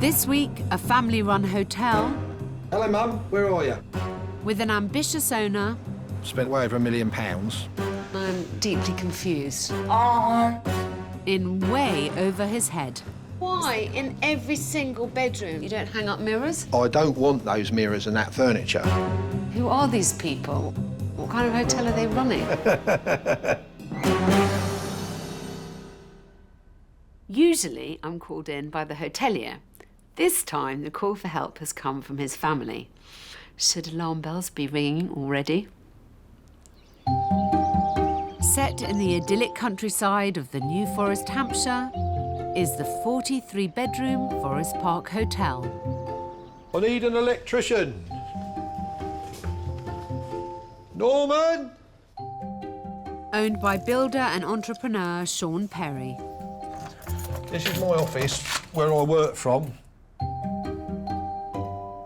This week, a family-run hotel Hello, Mum. Where are you? with an ambitious owner. Spent way over £1 million. I'm deeply confused. In way over his head. Why, in every single bedroom, you don't hang up mirrors? I don't want those mirrors and that furniture. Who are these people? What kind of hotel are they running? Usually, I'm called in by the hotelier. This time, the call for help has come from his family. Should alarm bells be ringing already? Set in the idyllic countryside of the New Forest, Hampshire, is the 43-bedroom Forest Park Hotel. I need an electrician. Norman! Owned by builder and entrepreneur Sean Perry. This is my office, where I work from.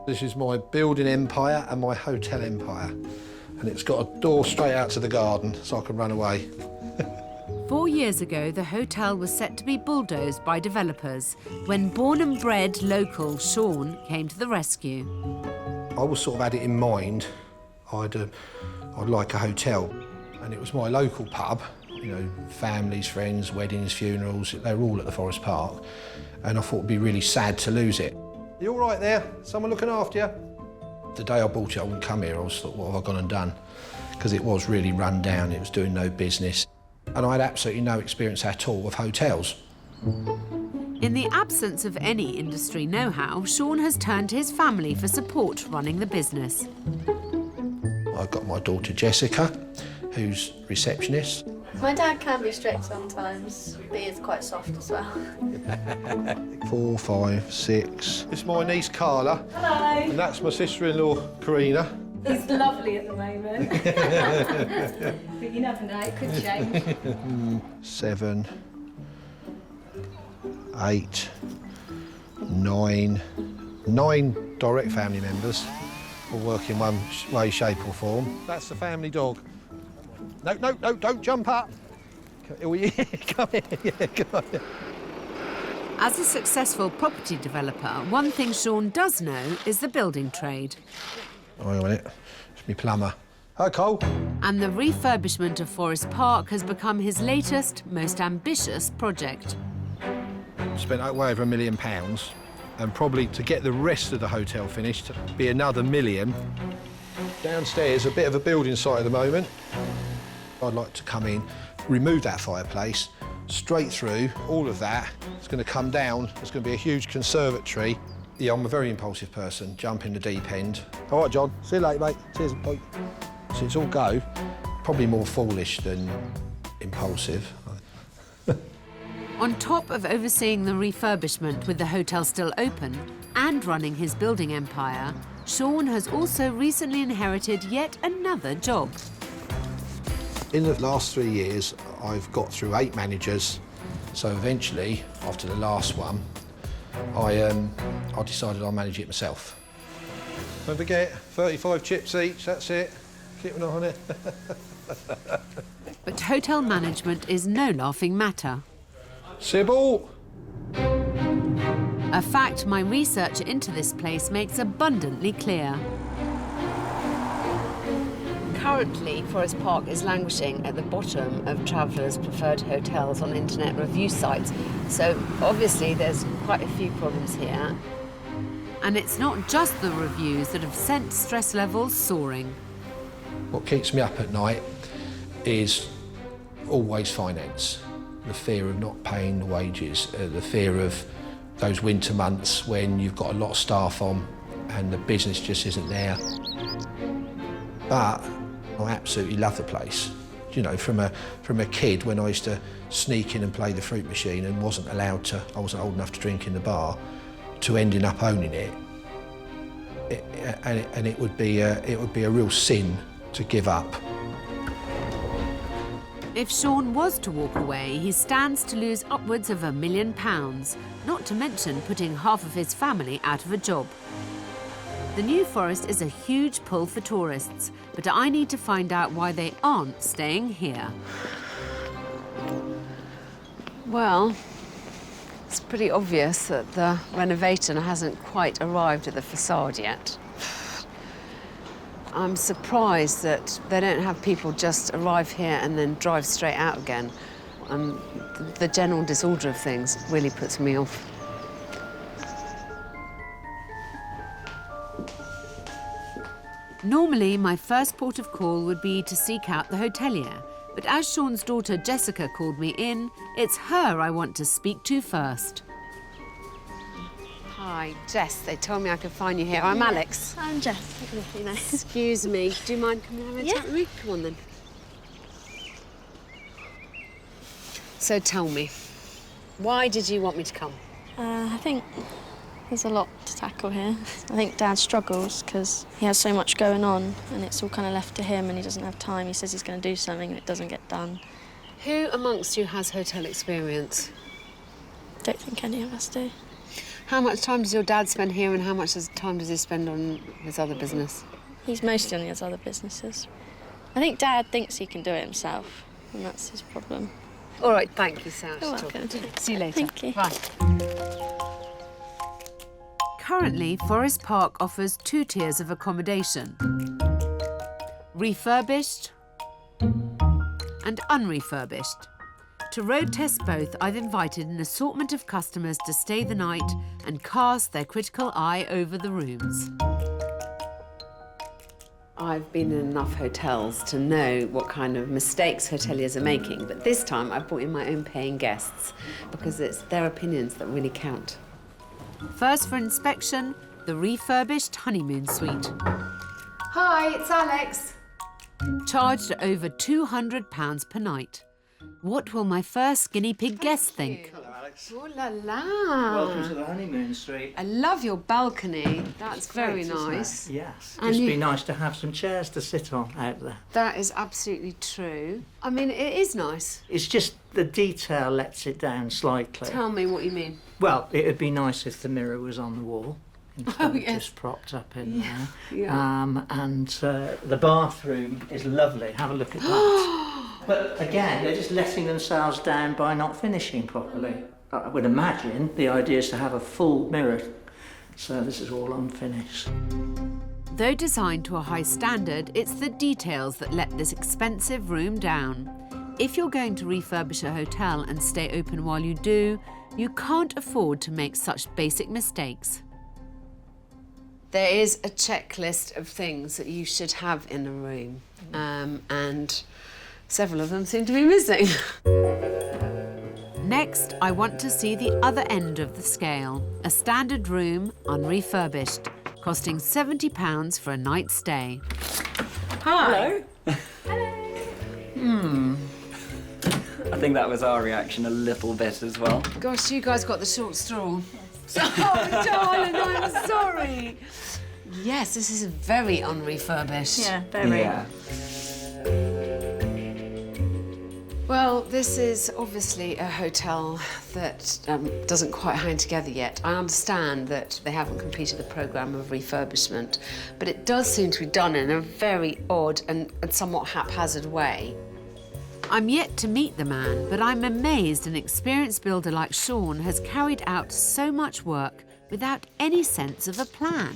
This is my building empire and my hotel empire. And it's got a door straight out to the garden, so I can run away. 4 years ago, the hotel was set to be bulldozed by developers when born and bred local Sean came to the rescue. I always sort of had it in mind. I'd like a hotel. And it was my local pub, you know, families, friends, weddings, funerals, they were all at the Forest Park. And I thought it'd be really sad to lose it. You all right there? Someone looking after you? The day I bought it, I wouldn't come here. I was thought, what have I gone and done? Because it was really run down, it was doing no business. And I had absolutely no experience at all of hotels. In the absence of any industry know-how, Sean has turned to his family for support running the business. I've got my daughter Jessica, who's receptionist. My dad can be strict sometimes, but he is quite soft as well. 4, 5, 6. This is my niece Carla. Hello. And that's my sister-in-law Karina. He's lovely at the moment. But you never know, it could change. 7, 8, 9. 9 direct family members, all work in one way, shape or form. That's the family dog. No, no, no, don't jump up. Come here, come here, yeah, come on. As a successful property developer, one thing Sean does know is the building trade. Hang on a minute, it's me plumber. Hi, Cole. And the refurbishment of Forest Park has become his latest, most ambitious project. Spent way over £1 million, and probably to get the rest of the hotel finished, be another $1 million. Downstairs, a bit of a building site at the moment. I'd like to come in, remove that fireplace, straight through, all of that. It's going to come down, there's going to be a huge conservatory. Yeah, I'm a very impulsive person, jump in the deep end. All right, John, see you later, mate. Cheers, bye. So it's all go, probably more foolish than impulsive. On top of overseeing the refurbishment with the hotel still open and running his building empire, Sean has also recently inherited yet another job. In the last 3 years, I've got through 8 managers. So eventually, after the last one, I decided I'll manage it myself. Don't forget, 35 chips each, that's it. Keep an eye on it. But hotel management is no laughing matter. Sybil! A fact my research into this place makes abundantly clear. Currently, Forest Park is languishing at the bottom of travellers' preferred hotels on internet review sites. So obviously there's quite a few problems here. And it's not just the reviews that have sent stress levels soaring. What keeps me up at night is always finance. The fear of not paying the wages, the fear of those winter months when you've got a lot of staff on and the business just isn't there. But I absolutely love the place. You know, from a kid when I used to sneak in and play the fruit machine and wasn't allowed to, I wasn't old enough to drink in the bar, to ending up owning it. It would be a real sin to give up. If Sean was to walk away, he stands to lose upwards of £1 million, not to mention putting half of his family out of a job. The New Forest is a huge pull for tourists, but I need to find out why they aren't staying here. Well, it's pretty obvious that the renovator hasn't quite arrived at the facade yet. I'm surprised that they don't have people just arrive here and then drive straight out again. And the general disorder of things really puts me off. Normally, my first port of call would be to seek out the hotelier. But as Sean's daughter Jessica called me in, it's her I want to speak to first. Hi, Jess. They told me I could find you here. I'm Alex. I'm Jess. You know. Excuse me. Do you mind coming and having a chat with me? Come on, then. So tell me, why did you want me to come? I think there's a lot to tackle here. I think Dad struggles because he has so much going on and it's all kind of left to him and he doesn't have time. He says he's going to do something and it doesn't get done. Who amongst you has hotel experience? Don't think any of us do. How much time does your dad spend here and how much time does he spend on his other business? He's mostly on his other businesses. I think Dad thinks he can do it himself and that's his problem. All right, thank you, Sarah. You're welcome. See you later. Thank you. Bye. Currently, Forest Park offers 2 tiers of accommodation. Refurbished and unrefurbished. To road test both, I've invited an assortment of customers to stay the night and cast their critical eye over the rooms. I've been in enough hotels to know what kind of mistakes hoteliers are making, but this time I've brought in my own paying guests because it's their opinions that really count. First for inspection, the refurbished honeymoon suite. Hi, it's Alex. Charged at over £200 per night. What will my first guinea pig guest think? Hello, Alex. Oh la la! Welcome to the honeymoon suite. I love your balcony. That's very Great, isn't it? nice. Yes. And Just you- be nice to have some chairs to sit on out there. That is absolutely true. I mean, it is nice. It's just the detail lets it down slightly. Tell me what you mean. Well, it would be nice if the mirror was on the wall instead of yes. just propped up in there. Yeah. And the bathroom is lovely. Have a look at that. But again, they're just letting themselves down by not finishing properly. I would imagine the idea is to have a full mirror. So this is all unfinished. Though designed to a high standard, it's the details that let this expensive room down. If you're going to refurbish a hotel and stay open while you do, you can't afford to make such basic mistakes. There is a checklist of things that you should have in a room, and several of them seem to be missing. Next, I want to see the other end of the scale. A standard room, unrefurbished, costing £70 for a night's stay. Hi. I think that was our reaction a little bit as well. Gosh, you guys got the short straw. Oh, darling, I'm sorry. Yes, this is very unrefurbished. Yeah, very. Yeah. Well, this is obviously a hotel that doesn't quite hang together yet. I understand that they haven't completed the programme of refurbishment, but it does seem to be done in a very odd and somewhat haphazard way. I'm yet to meet the man, but I'm amazed an experienced builder like Sean has carried out so much work without any sense of a plan.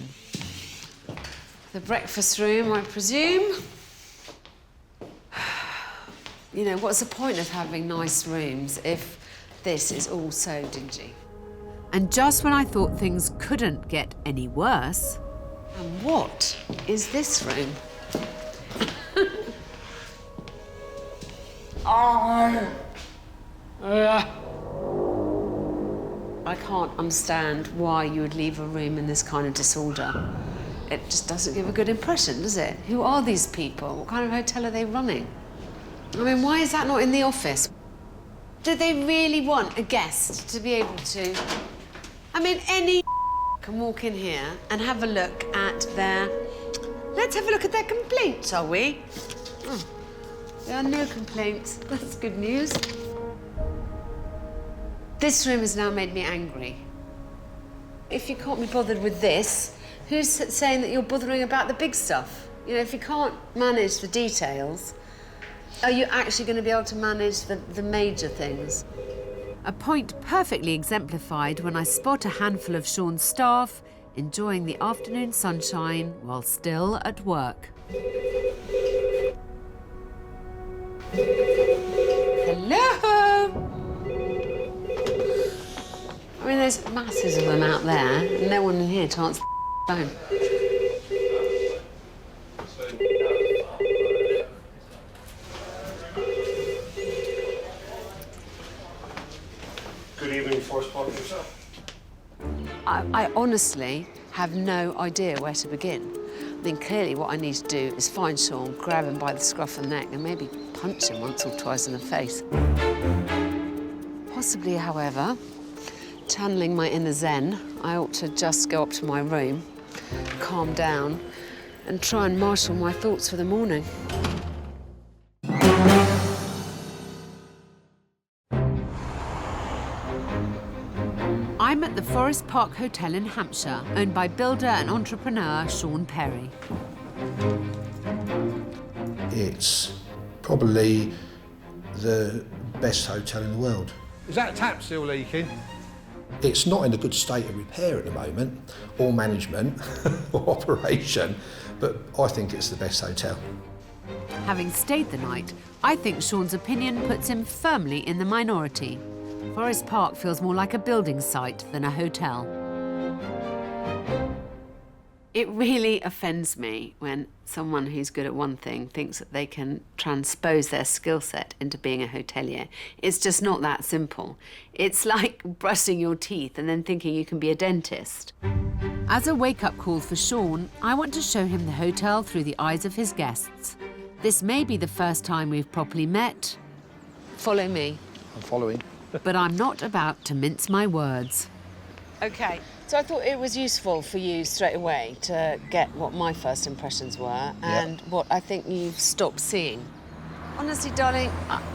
The breakfast room, I presume. You know, what's the point of having nice rooms if this is all so dingy? And just when I thought things couldn't get any worse, and what is this room? I can't understand why you would leave a room in this kind of disorder. It just doesn't give a good impression, does it? Who are these people? What kind of hotel are they running? I mean, why is that not in the office? Do they really want a guest to be able to... I mean, any can walk in here and have a look at their... Let's have a look at their complaints, shall we? Oh, there are no complaints. That's good news. This room has now made me angry. If you can't be bothered with this, who's saying that you're bothering about the big stuff? You know, if you can't manage the details, are you actually going to be able to manage the major things? A point perfectly exemplified when I spot a handful of Sean's staff enjoying the afternoon sunshine while still at work. Hello! I mean, there's masses of them out there, and no one in here to answer the phone. Good evening, Forest Park yourself. I honestly have no idea where to begin. I mean, clearly what I need to do is find Sean, grab him by the scruff of the neck and maybe punch him once or twice in the face. Possibly, however, channeling my inner zen, I ought to just go up to my room, calm down, and try and marshal my thoughts for the morning. I'm at the Forest Park Hotel in Hampshire, owned by builder and entrepreneur Sean Perry. It's probably the best hotel in the world. Is that tap still leaking? It's not in a good state of repair at the moment, or management, or operation, but I think it's the best hotel. Having stayed the night, I think Sean's opinion puts him firmly in the minority. Forest Park feels more like a building site than a hotel. It really offends me when someone who's good at one thing thinks that they can transpose their skill set into being a hotelier. It's just not that simple. It's like brushing your teeth and then thinking you can be a dentist. As a wake-up call for Sean, I want to show him the hotel through the eyes of his guests. This may be the first time we've properly met. Follow me. I'm following. But I'm not about to mince my words. OK, so I thought it was useful for you straight away to get what my first impressions were and what I think you've stopped seeing. Honestly, darling,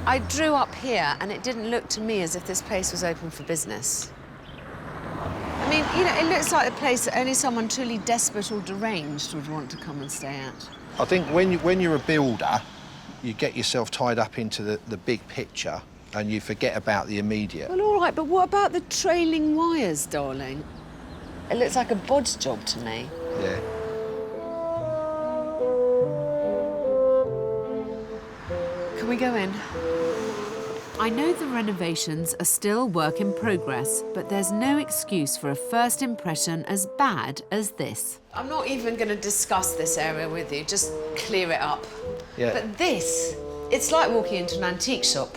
I drew up here and it didn't look to me as if this place was open for business. I mean, you know, it looks like a place that only someone truly desperate or deranged would want to come and stay at. I think when you're a builder, you get yourself tied up into the big picture and you forget about the immediate. Well, all right, but what about the trailing wires, darling? It looks like a bodge job to me. Yeah. Can we go in? I know the renovations are still work in progress, but there's no excuse for a first impression as bad as this. I'm not even going to discuss this area with you, just clear it up. Yeah. But this, it's like walking into an antique shop.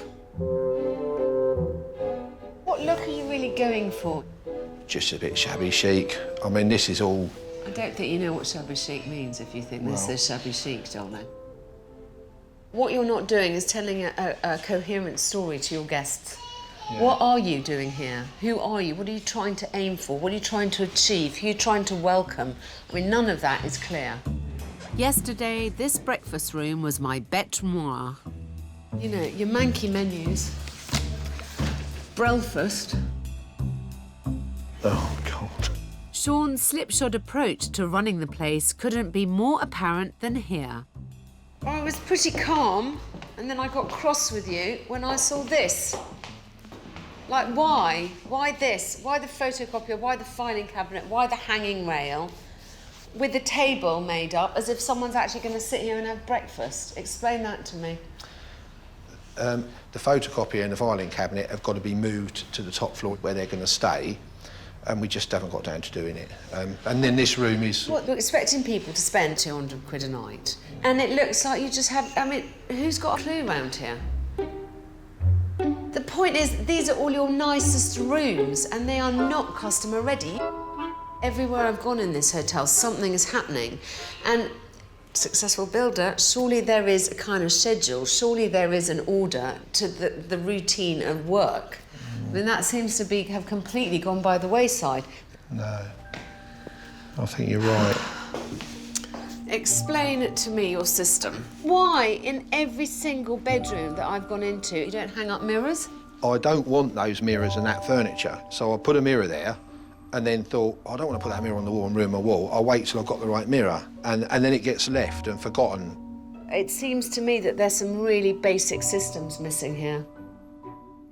What look are you really going for? Just a bit shabby chic. I mean, this is all... I don't think you know what shabby chic means if you think this is shabby chic, darling. What you're not doing is telling a coherent story to your guests. Yeah. What are you doing here? Who are you? What are you trying to aim for? What are you trying to achieve? Who are you trying to welcome? I mean, none of that is clear. Yesterday, this breakfast room was my bête noire. You know, your manky menus. Breakfast. Oh, God. Sean's slipshod approach to running the place couldn't be more apparent than here. I was pretty calm, and then I got cross with you when I saw this. Like, why? Why this? Why the photocopier? Why the filing cabinet? Why the hanging rail? With the table made up as if someone's actually going to sit here and have breakfast. Explain that to me. The photocopier and the filing cabinet have got to be moved to the top floor where they're going to stay, and we just haven't got down to doing it. And then this room is... What, you're expecting people to spend 200 quid a night? And it looks like you just have... I mean, who's got a clue around here? The point is, these are all your nicest rooms, and they are not customer ready. Everywhere I've gone in this hotel, something is happening. And successful builder, surely there is a kind of schedule, surely there is an order to the routine of work. I mean, that seems to have completely gone by the wayside. No, I think you're right. Explain to me your system. Why, in every single bedroom that I've gone into, you don't hang up mirrors? I don't want those mirrors and that furniture, so I put a mirror there and then thought, I don't want to put that mirror on the wall and ruin my wall. I'll wait till I've got the right mirror. And then it gets left and forgotten. It seems to me that there's some really basic systems missing here.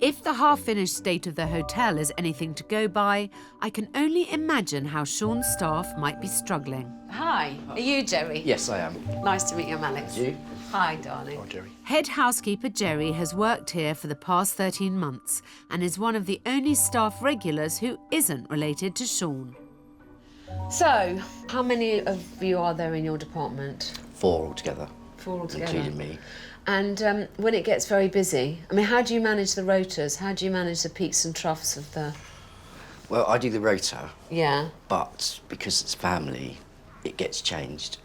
If the half-finished state of the hotel is anything to go by, I can only imagine how Sean's staff might be struggling. Hi, are you Jerry? Yes, I am. Nice to meet you, I'm Alex. You? Hi, darling. Oh, Jerry. Head housekeeper Jerry has worked here for the past 13 months and is one of the only staff regulars who isn't related to Sean. So, how many of you are there in your department? 4 altogether. 4 altogether. Including me. And when it gets very busy, I mean, how do you manage the rotas? How do you manage the peaks and troughs of the... Well, I do the rota, Yeah. but because it's family, it gets changed.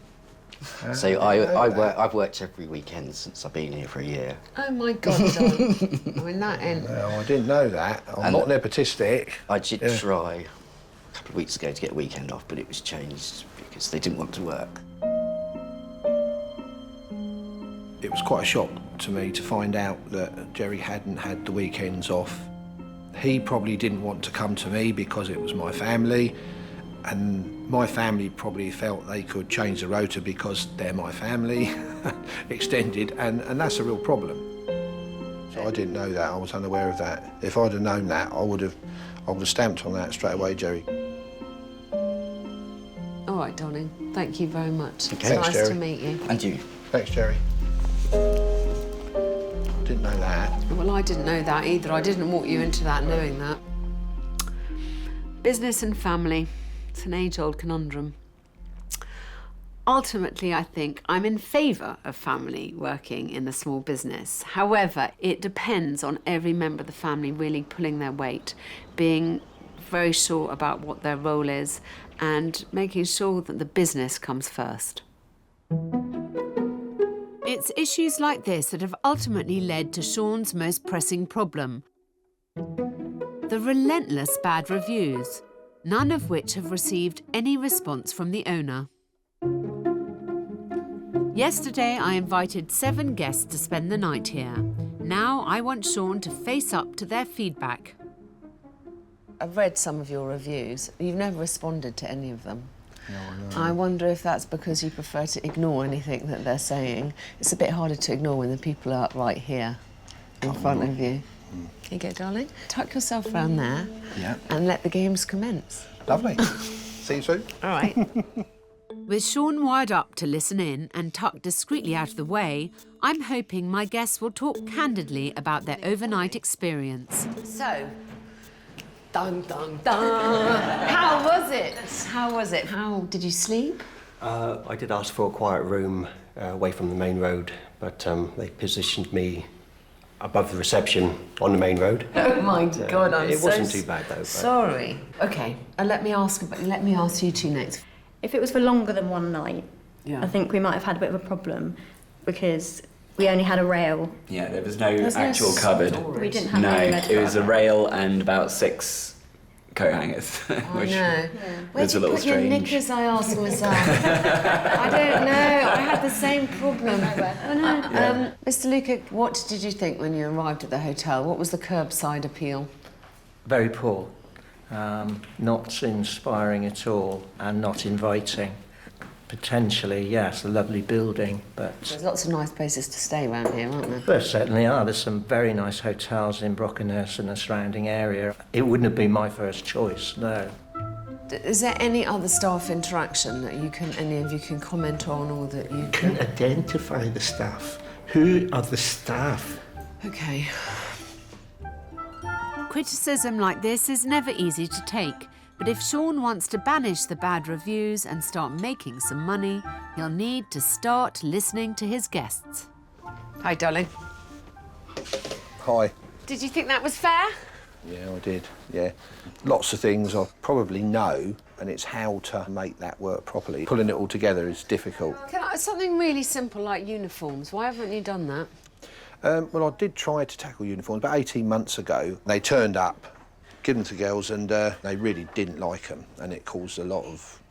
So I've worked every weekend since I've been here for a year. Oh, my God, Don. I mean, that ain't... No, I didn't know that. I'm not nepotistic. I did try a couple of weeks ago to get a weekend off, but it was changed because they didn't want to work. It was quite a shock to me to find out that Jerry hadn't had the weekends off. He probably didn't want to come to me because it was my family, and my family probably felt they could change the rota because they're my family, extended, and that's a real problem. So I didn't know that, I was unaware of that. If I'd have known that, I would have stamped on that straight away, Jerry. All right, darling. Thank you very much. Okay. It's Thanks, nice Jerry. to meet you. And you? Thanks, Jerry. Didn't know that. Well, I didn't know that either. I didn't walk you into that knowing that. Business and family. It's an age-old conundrum. Ultimately, I think I'm in favour of family working in a small business. However, it depends on every member of the family really pulling their weight, being very sure about what their role is and making sure that the business comes first. It's issues like this that have ultimately led to Sean's most pressing problem: the relentless bad reviews, none of which have received any response from the owner. Yesterday, I invited 7 guests to spend the night here. Now I want Sean to face up to their feedback. I've read some of your reviews. You've never responded to any of them. No, I know. I wonder if that's because you prefer to ignore anything that they're saying. It's a bit harder to ignore when the people are right here in front of you. Here you go, darling. Tuck yourself round there and let the games commence. Lovely. See you soon. All right. With Sean wired up to listen in and tucked discreetly out of the way, I'm hoping my guests will talk candidly about their overnight experience. So, dun dun dun. How was it? How was it? How did you sleep? I did ask for a quiet room away from the main road, but they positioned me above the reception on the main road. Oh my God, I'm It so wasn't too bad though. But... Sorry. Okay, let me ask you two next. If it was for longer than one night, Yeah. I think we might have had a bit of a problem because we only had a rail. Yeah, there was no There's no actual cupboard. storage. We didn't have No, anywhere to it was put a our rail and about 6 coat hangers. I which know. Where was did a you little put your strange. knickers, I asked myself. I don't know. I had the same problem. Mr. Luca, what did you think when you arrived at the hotel? What was the curbside appeal? Very poor. Not inspiring at all and not inviting. Potentially, yes, a lovely building, but... There's lots of nice places to stay around here, aren't there? There certainly are. There's some very nice hotels in Brockenhurst and the surrounding area. It wouldn't have been my first choice, no. Is there any other staff interaction that any of you can comment on, or that you Can identify the staff. Who are the staff? Okay. Criticism like this is never easy to take, but if Sean wants to banish the bad reviews and start making some money, he'll need to start listening to his guests. Hi, darling. Hi. Did you think that was fair? Yeah, I did, yeah. Lots of things I probably know, and it's how to make that work properly. Pulling it all together is difficult. Something really simple like uniforms. Why haven't you done that? Well, I did try to tackle uniforms about 18 months ago. They turned up, give them to girls, and they really didn't like them, and it caused a lot of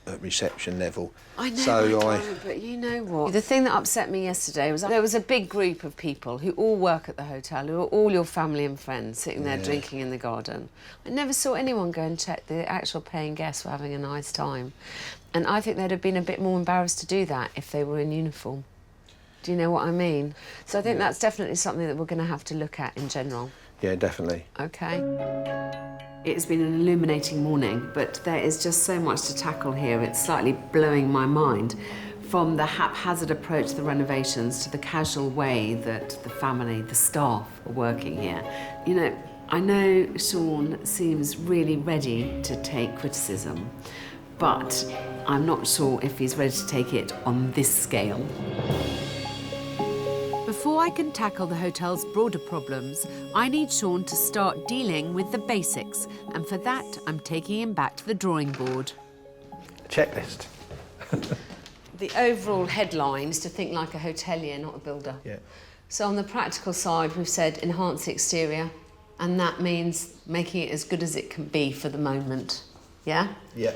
at reception level. I know, So but you know what? The thing that upset me yesterday was there was a big group of people who all work at the hotel, who are all your family and friends, sitting there drinking in the garden. I never saw anyone go and check the actual paying guests were having a nice time. And I think they'd have been a bit more embarrassed to do that if they were in uniform. Do you know what I mean? So I think that's definitely something that we're going to have to look at in general. Yeah, definitely. Okay. It has been an illuminating morning, but there is just so much to tackle here. It's slightly blowing my mind. From the haphazard approach to the renovations to the casual way that the family, the staff are working here. You know, I know Sean seems really ready to take criticism, but I'm not sure if he's ready to take it on this scale. Before I can tackle the hotel's broader problems, I need Sean to start dealing with the basics, and for that, I'm taking him back to the drawing board. Checklist. The overall headline is to think like a hotelier, not a builder. Yeah. So on the practical side, we've said enhance the exterior, and that means making it as good as it can be for the moment. Yeah? Yeah.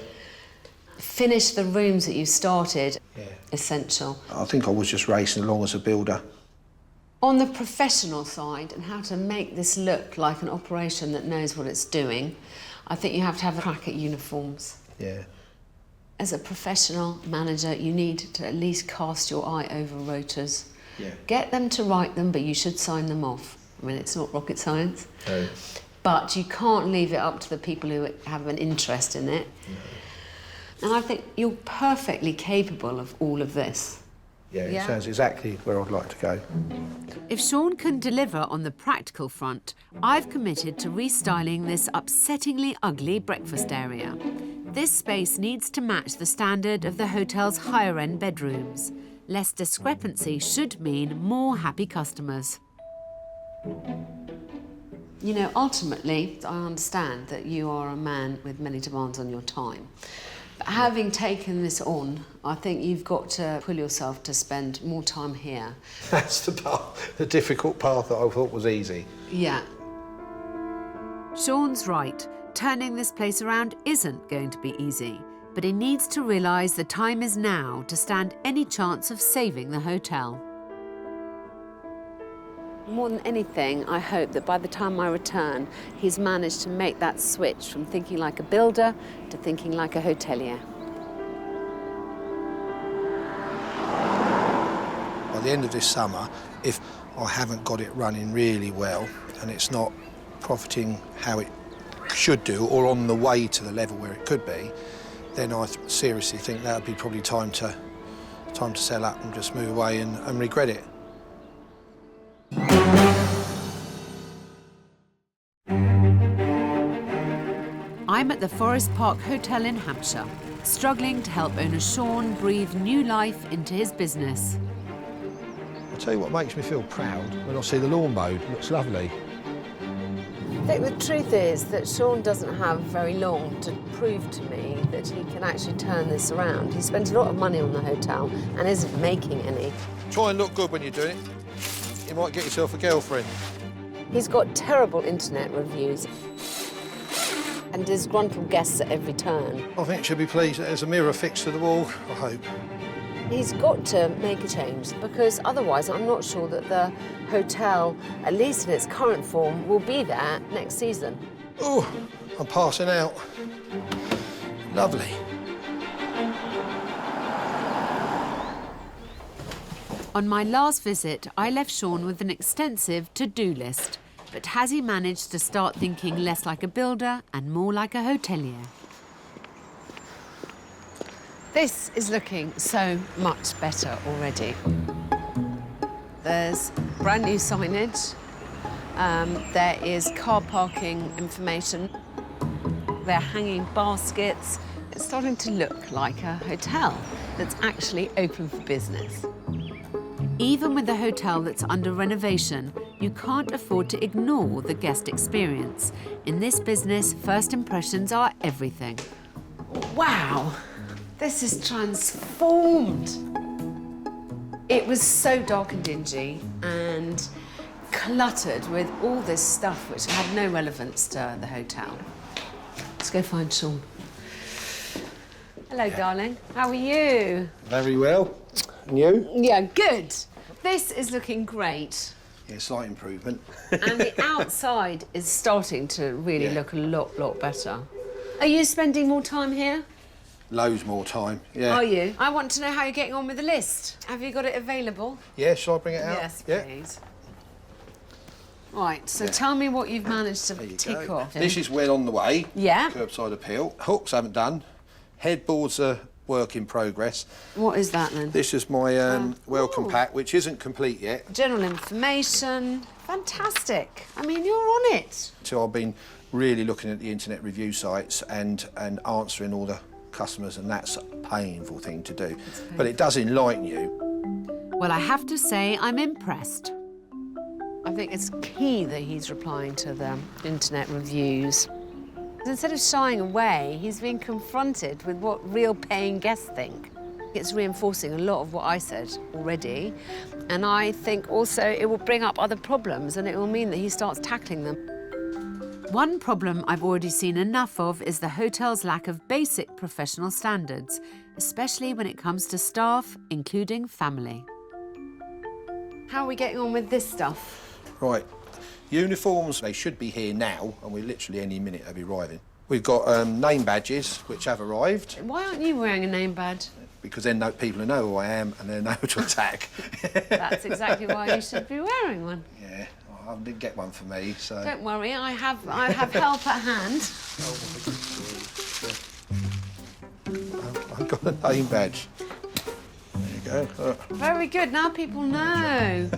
Finish the rooms that you started. Yeah. Essential. I think I was just racing along as a builder. On the professional side, and how to make this look like an operation that knows what it's doing, I think you have to have a crack at uniforms. Yeah. As a professional manager, you need to at least cast your eye over rotas. Yeah. Get them to write them, but you should sign them off. I mean, it's not rocket science. No. But you can't leave it up to the people who have an interest in it. No. And I think you're perfectly capable of all of this. Yeah, it sounds exactly where I'd like to go. If Sean can deliver on the practical front, I've committed to restyling this upsettingly ugly breakfast area. This space needs to match the standard of the hotel's higher-end bedrooms. Less discrepancy should mean more happy customers. You know, ultimately, I understand that you are a man with many demands on your time. But having taken this on, I think you've got to pull yourself to spend more time here. That's the difficult path that I thought was easy. Yeah. Sean's right. Turning this place around isn't going to be easy, but he needs to realise the time is now to stand any chance of saving the hotel. More than anything, I hope that by the time I return, he's managed to make that switch from thinking like a builder to thinking like a hotelier. By the end of this summer, if I haven't got it running really well and it's not profiting how it should do or on the way to the level where it could be, then I seriously think that would be probably time to sell up and just move away and regret it. I'm at the Forest Park Hotel in Hampshire, struggling to help owner Sean breathe new life into his business. I'll tell you what makes me feel proud when I see the lawn mowed. It looks lovely. I think the truth is that Sean doesn't have very long to prove to me that he can actually turn this around. He spent a lot of money on the hotel and isn't making any. Try and look good when you're doing it. You might get yourself a girlfriend. He's got terrible internet reviews and disgruntled guests at every turn. I think she'll be pleased that there's a mirror fixed to the wall, I hope. He's got to make a change because otherwise I'm not sure that the hotel, at least in its current form, will be there next season. Oh, I'm passing out. Lovely. On my last visit, I left Sean with an extensive to-do list. But has he managed to start thinking less like a builder and more like a hotelier? This is looking so much better already. There's brand new signage. There is car parking information. They're hanging baskets. It's starting to look like a hotel that's actually open for business. Even with the hotel that's under renovation, you can't afford to ignore the guest experience. In this business, first impressions are everything. Wow, this is transformed. It was so dark and dingy and cluttered with all this stuff which had no relevance to the hotel. Let's go find Sean. Hello, darling. How are you? Very well. And you? Yeah, good. This is looking great. Yeah, slight improvement. And the outside is starting to really look a lot better. Are you spending more time here? Loads more time, yeah. Are you? I want to know how you're getting on with the list. Have you got it available? Yeah, shall I bring it out? Yes, yeah. please. Right, so Yeah. tell me what you've managed to There you tick go. off. This is well on the way. Yeah. Curbside appeal. Hooks haven't done. Headboards are work in progress. What is that then? This is my welcome Ooh. pack, which isn't complete yet. General information. Fantastic. I mean, you're on it. So I've been really looking at the internet review sites and answering all the customers, and that's a painful thing to do. But it does enlighten you. Well, I have to say, I'm impressed. I think it's key that he's replying to the internet reviews. Instead of shying away, he's being confronted with what real paying guests think. It's reinforcing a lot of what I said already. And I think also it will bring up other problems and it will mean that he starts tackling them. One problem I've already seen enough of is the hotel's lack of basic professional standards, especially when it comes to staff, including family. How are we getting on with this stuff? Right, uniforms, they should be here now, and we're literally any minute they'll be arriving. We've got name badges, which have arrived, Why aren't you wearing a name badge? because then people will know who I am and they know to attack. That's exactly why you should be wearing one. Yeah, I didn't get one for me, so... Don't worry, I have help at hand. I've got a name badge. There you go. Very good, now people know.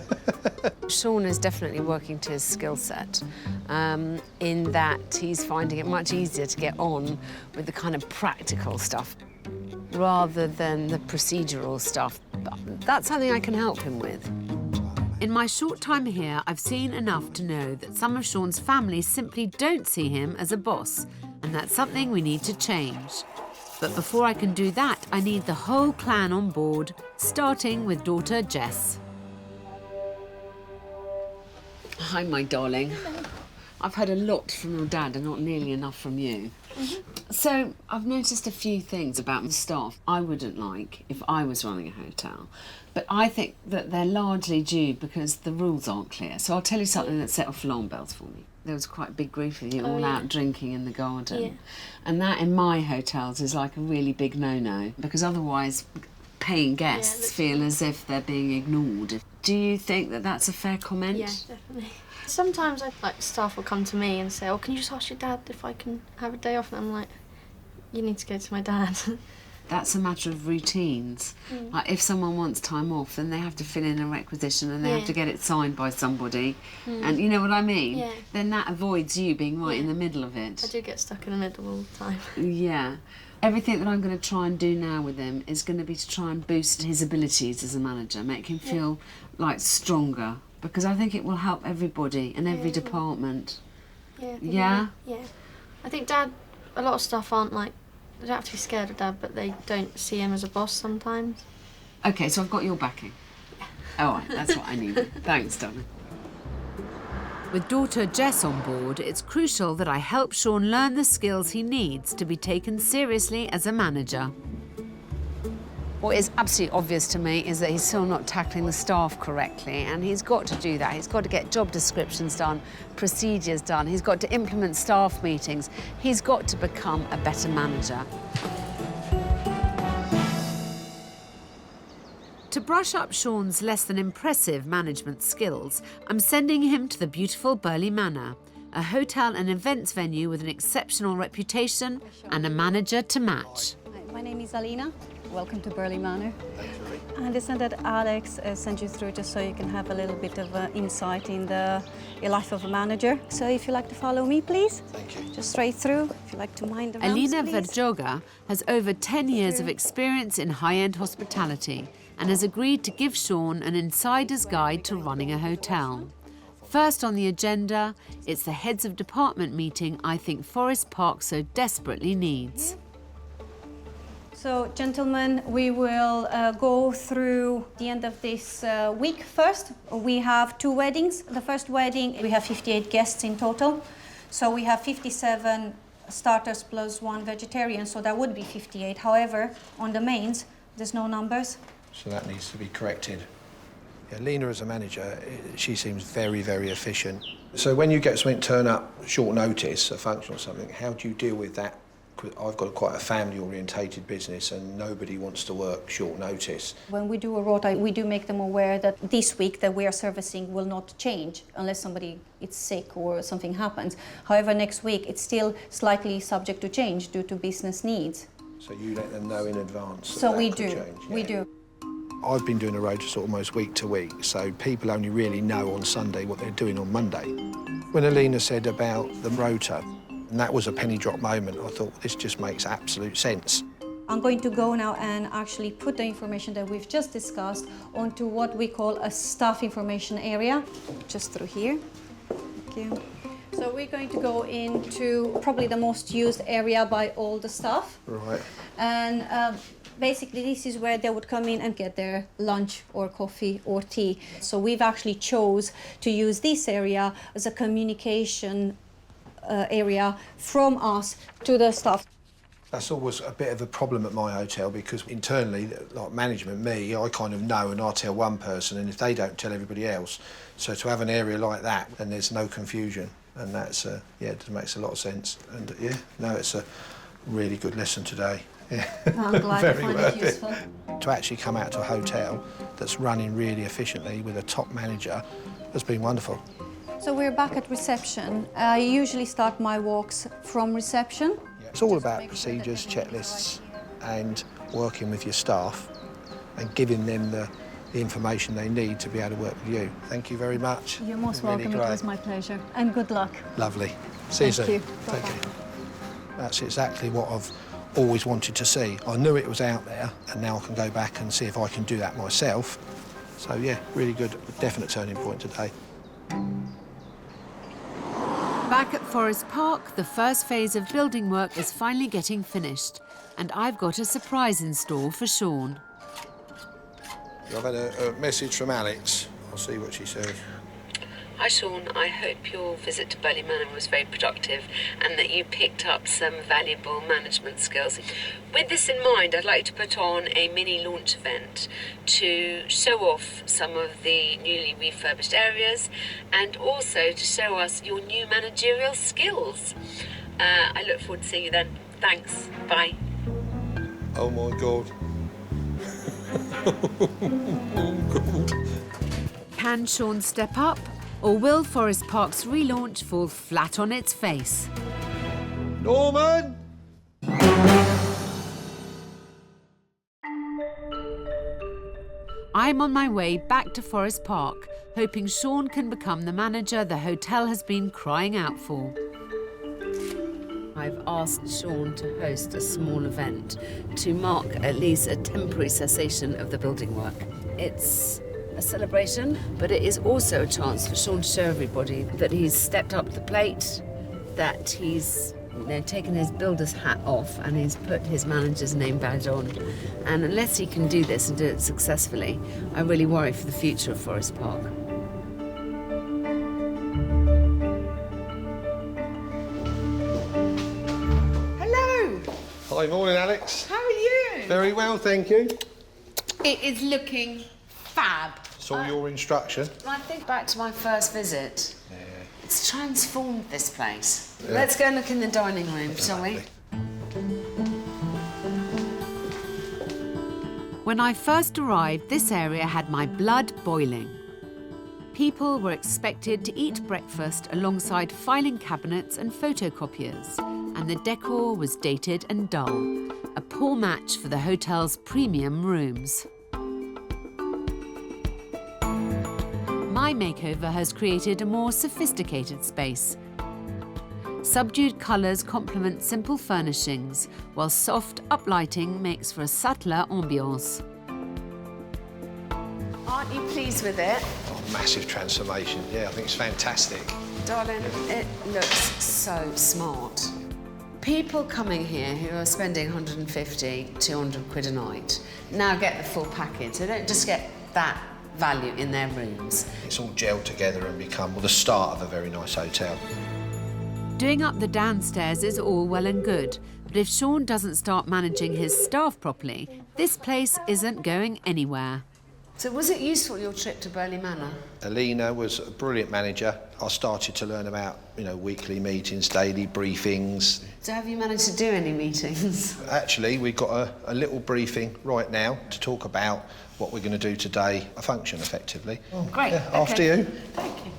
Sean is definitely working to his skill set in that he's finding it much easier to get on with the kind of practical stuff rather than the procedural stuff. But that's something I can help him with. In my short time here, I've seen enough to know that some of Sean's family simply don't see him as a boss, and that's something we need to change. But before I can do that, I need the whole clan on board, starting with daughter Jess. Hi, my darling. I've heard a lot from your dad and not nearly enough from you. So I've noticed a few things about the staff I wouldn't like if I was running a hotel. But I think that they're largely due because the rules aren't clear. So I'll tell you something that set off alarm bells for me. There was quite a big group of you all out drinking in the garden. Yeah. And that in my hotels is like a really big no-no because otherwise paying guests feel as if they're being ignored. Do you think that that's a fair comment? Yeah, definitely. Sometimes staff will come to me and say, "Oh, can you just ask your dad if I can have a day off?" And I'm like, "You need to go to my dad." That's a matter of routines. Like if someone wants time off, then they have to fill in a requisition and they have to get it signed by somebody. And you know what I mean? Yeah. Then that avoids you being right in the middle of it. I do get stuck in the middle all the time. Yeah. Everything that I'm going to try and do now with him is going to be to try and boost his abilities as a manager, make him feel like stronger, because I think it will help everybody and every department. Yeah. I think Dad, a lot of staff aren't like, they don't have to be scared of Dad, but they don't see him as a boss sometimes. Okay, so I've got your backing. All right, that's what I needed. Thanks, darling. With daughter Jess on board, it's crucial that I help Sean learn the skills he needs to be taken seriously as a manager. What is absolutely obvious to me is that he's still not tackling the staff correctly, and he's got to do that. He's got to get job descriptions done, procedures done. He's got to implement staff meetings. He's got to become a better manager. To brush up Sean's less than impressive management skills, I'm sending him to the beautiful Burley Manor, a hotel and events venue with an exceptional reputation and a manager to match. Hi, my name is Alina. Welcome to Burley Manor. I understand that Alex sent you through just so you can have a little bit of insight in the life of a manager. So if you'd like to follow me, please. Thank you. Just straight through. If you'd like to mind the Alina rounds, please. Verjoga has over 10 years of experience in high-end hospitality and has agreed to give Sean an insider's guide to running a hotel. First on the agenda, it's the heads of department meeting I think Forest Park so desperately needs. So, gentlemen, we will go through the end of this week first. We have 2 weddings. The first wedding, we have 58 guests in total. So we have 57 starters plus 1 vegetarian, so that would be 58. However, on the mains, there's no numbers. So that needs to be corrected. Yeah, Lena, as a manager, she seems very, very efficient. So when you get something turn up short notice, a function or something, how do you deal with that I've got quite a family-orientated business and nobody wants to work short notice. When we do a rota, we do make them aware that this week that we are servicing will not change unless somebody is sick or something happens. However, next week it's still slightly subject to change due to business needs. So you let them know in advance? So we do, change, yeah. we do. I've been doing a rota sort of almost week to week, so people only really know on Sunday what they're doing on Monday. When Alina said about the rota, and that was a penny drop moment, I thought this just makes absolute sense. I'm going to go now and actually put the information that we've just discussed onto what we call a staff information area, just through here. Thank you. So we're going to go into probably the most used area by all the staff. Right. And basically this is where they would come in and get their lunch or coffee or tea. So we've actually chose to use this area as a communication area from us to the staff. That's always a bit of a problem at my hotel because internally, like management, me, I kind of know and I tell one person and if they don't tell everybody else. So to have an area like that, then there's no confusion. And that's, yeah, it makes a lot of sense. And yeah, no, it's a really good lesson today. Yeah. I'm glad you find it useful. To actually come out to a hotel that's running really efficiently with a top manager has been wonderful. So we're back at reception. I usually start my walks from reception. It's all about procedures, checklists, and working with your staff and giving them the information they need to be able to work with you. Thank you very much. You're most Really welcome. great. It was my pleasure. And good luck. Lovely. See you soon. Thank you. Take Bye-bye. care. That's exactly what I've always wanted to see. I knew it was out there, and now I can go back and see if I can do that myself. So yeah, really good, definite turning point today. Back at Forest Park, the first phase of building work is finally getting finished, and I've got a surprise in store for Sean. I've had a message from Alex. I'll see what she says. Hi Sean, I hope your visit to Burley Manor was very productive and that you picked up some valuable management skills. With this in mind, I'd like to put on a mini launch event to show off some of the newly refurbished areas and also to show us your new managerial skills. I look forward to seeing you then. Thanks. Bye. Oh my God. Oh God. Can Sean step up? Or will Forest Park's relaunch fall flat on its face? Norman! I'm on my way back to Forest Park, hoping Sean can become the manager the hotel has been crying out for. I've asked Sean to host a small event to mark at least a temporary cessation of the building work. It's a celebration, but it is also a chance for Sean to show everybody that he's stepped up to the plate, that he's taken his builder's hat off and he's put his manager's name badge on. And unless he can do this and do it successfully, I really worry for the future of Forest Park. Hello! Hi, morning, Alex. How are you? Very well, thank you. It is looking fab. Saw your instruction. I think back to my first visit. Yeah. It's transformed this place. Yeah. Let's go and look in the dining room, shall we? When I first arrived, this area had my blood boiling. People were expected to eat breakfast alongside filing cabinets and photocopiers, and the decor was dated and dull, a poor match for the hotel's premium rooms. My makeover has created a more sophisticated space. Subdued colours complement simple furnishings, while soft uplighting makes for a subtler ambiance. Aren't you pleased with it? Oh, massive transformation. Yeah, I think it's fantastic. Darling, it looks so smart. People coming here who are spending 150, 200 quid a night now get the full package. They don't just get that value in their rooms. It's all gelled together and become the start of a very nice hotel. Doing up the downstairs is all well and good, but if Sean doesn't start managing his staff properly, this place isn't going anywhere. So was it useful, your trip to Burley Manor? Alina was a brilliant manager. I started to learn about, weekly meetings, daily briefings. So have you managed to do any meetings? Actually, we've got a little briefing right now to talk about what we're going to do today, a function, effectively. Oh, great. Yeah, after you. Thank you.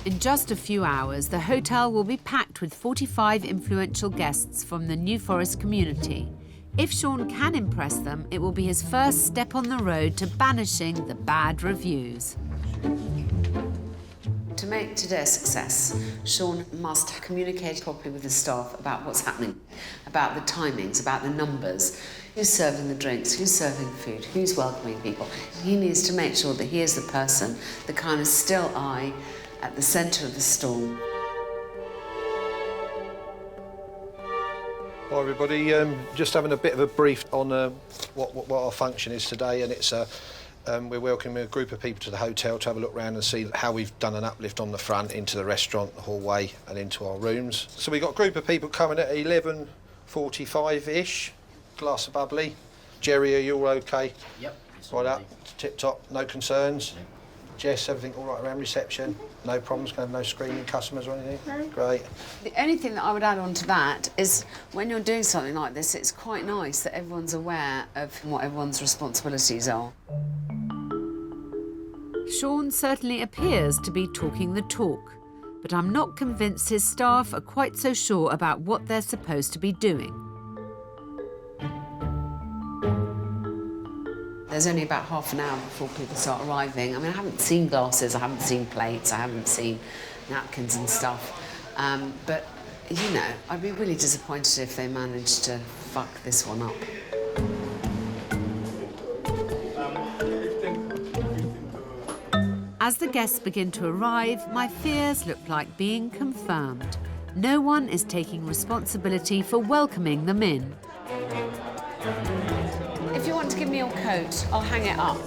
In just a few hours, the hotel will be packed with 45 influential guests from the New Forest community. If Sean can impress them, it will be his first step on the road to banishing the bad reviews. To make today a success, Sean must communicate properly with the staff about what's happening, about the timings, about the numbers, who's serving the drinks, who's serving food, who's welcoming people. He needs to make sure that he is the person, the kind of still eye at the centre of the storm. Hi everybody, just having a bit of a brief on what our function is today, and it's we're welcoming a group of people to the hotel to have a look around and see how we've done an uplift on the front into the restaurant, the hallway and into our rooms. So we've got a group of people coming at 11:45-ish, glass of bubbly. Jerry, are you all okay? Yep. Right up, tip top, no concerns? No. Jess, everything all right around reception? No problems, going to have no screaming customers or anything? No. Great. The only thing that I would add on to that is when you're doing something like this, it's quite nice that everyone's aware of what everyone's responsibilities are. Sean certainly appears to be talking the talk, but I'm not convinced his staff are quite so sure about what they're supposed to be doing. There's only about half an hour before people start arriving. I mean, I haven't seen glasses, I haven't seen plates, I haven't seen napkins and stuff. But, I'd be really disappointed if they managed to fuck this one up. As the guests begin to arrive, my fears look like being confirmed. No one is taking responsibility for welcoming them in. If you want to give me your coat, I'll hang it up.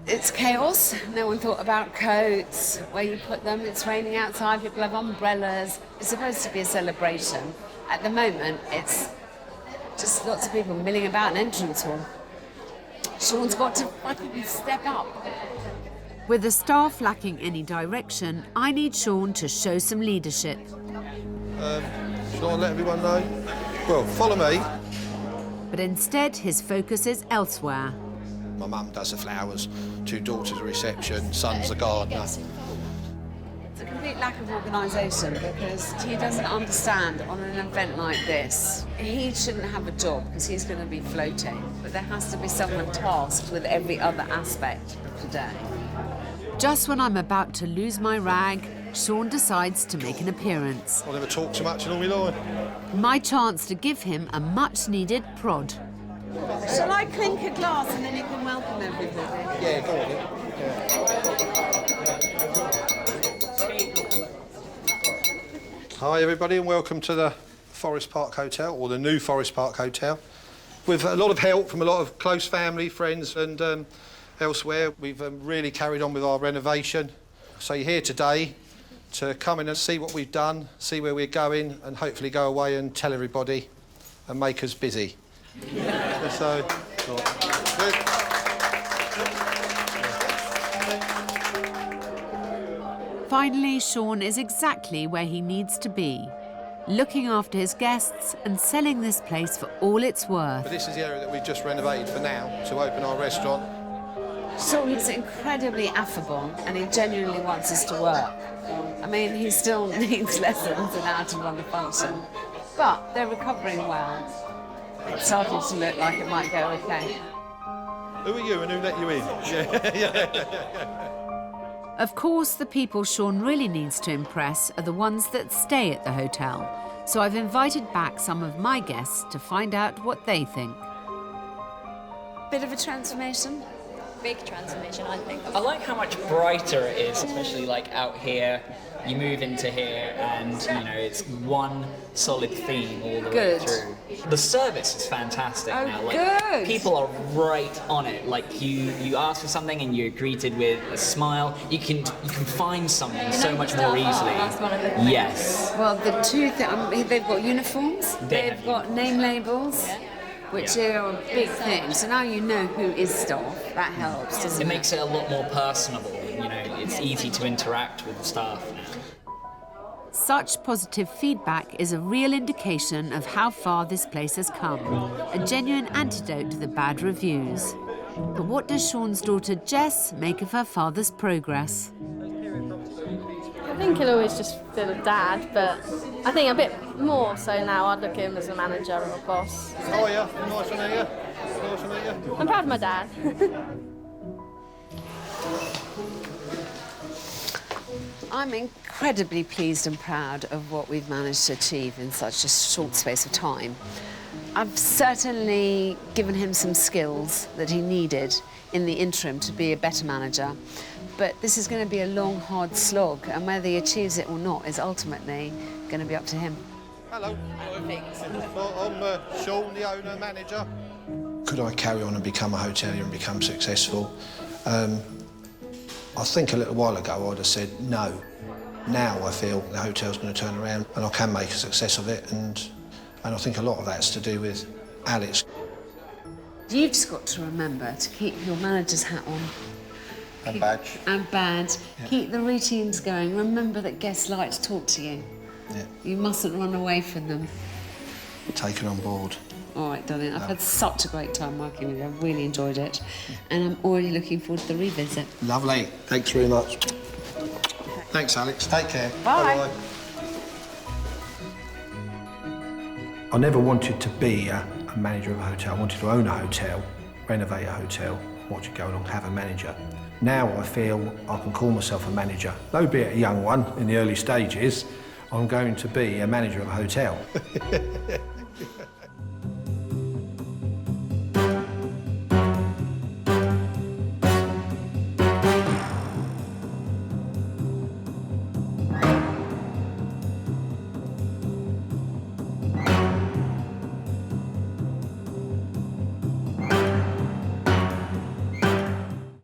It's chaos. No one thought about coats, where you put them. It's raining outside, people have umbrellas. It's supposed to be a celebration. At the moment, it's just lots of people milling about an entrance hall. Sean's got to fucking step up. With the staff lacking any direction, I need Sean to show some leadership. Shall I let everyone know? Well, follow me. But instead, his focus is elsewhere. My mum does the flowers, 2 daughters at reception, son's the gardener. It's a complete lack of organisation because he doesn't understand on an event like this. He shouldn't have a job because he's going to be floating, but there has to be someone tasked with every other aspect of today. Just when I'm about to lose my rag, Sean decides to make an appearance. I never talk too much in all my life. My chance to give him a much-needed prod. Shall I clink a glass and then you can welcome everybody? Yeah, go on. Yeah. Hi everybody and welcome to the Forest Park Hotel, or the new Forest Park Hotel. With a lot of help from a lot of close family, friends and elsewhere, we've really carried on with our renovation. So you're here today to come in and see what we've done, see where we're going, and hopefully go away and tell everybody and make us busy. So, good. Finally, Sean is exactly where he needs to be, looking after his guests and selling this place for all it's worth. But this is the area that we've just renovated for now to open our restaurant. Sean is incredibly affable and he genuinely wants us to work. I mean, he still needs lessons in how to run the function, but they're recovering well. It's starting to look like it might go okay. Who are you and who let you in? Yeah. Of course, the people Sean really needs to impress are the ones that stay at the hotel, so I've invited back some of my guests to find out what they think. Bit of a transformation? Big transformation, I think. I like how much brighter it is, especially like out here. You move into here and, it's one solid theme all the way through. The service is fantastic now. Good. People are right on it. Like you ask for something and you're greeted with a smile. You can find something so much more easily. That's one of the things. Yes. Well, the two things, they've got uniforms, they've got name labels. Yeah. which are a big thing. So now you know who is staff. That helps, doesn't it? It makes it a lot more personable. You know, it's easy to interact with the staff now. Such positive feedback is a real indication of how far this place has come, a genuine antidote to the bad reviews. But what does Sean's daughter Jess make of her father's progress? I think he'll always just feel a dad, but I think a bit more so now I'd look at him as a manager or a boss. How are you? Nice to meet you. Nice to meet you. I'm proud of my dad. I'm incredibly pleased and proud of what we've managed to achieve in such a short space of time. I've certainly given him some skills that he needed in the interim to be a better manager, but this is going to be a long, hard slog, and whether he achieves it or not is ultimately going to be up to him. Hello. I'm Sean, the owner, manager. Could I carry on and become a hotelier and become successful? I think a little while ago I'd have said no. Now I feel the hotel's going to turn around and I can make a success of it, and I think a lot of that's to do with Alex. You've just got to remember to keep your manager's hat on. And badge. And badge. Yeah. Keep the routines going. Remember that guests like to talk to you. Yeah. You mustn't run away from them. Take it on board. All right, darling. I've had such a great time working with you. I've really enjoyed it. And I'm already looking forward to the revisit. Lovely. Thanks very much. Thanks, Alex. Take care. Bye. Bye-bye. I never wanted to be a manager of a hotel. I wanted to own a hotel, renovate a hotel, watch it go along, have a manager. Now I feel I can call myself a manager. Though be it a young one in the early stages, I'm going to be a manager of a hotel.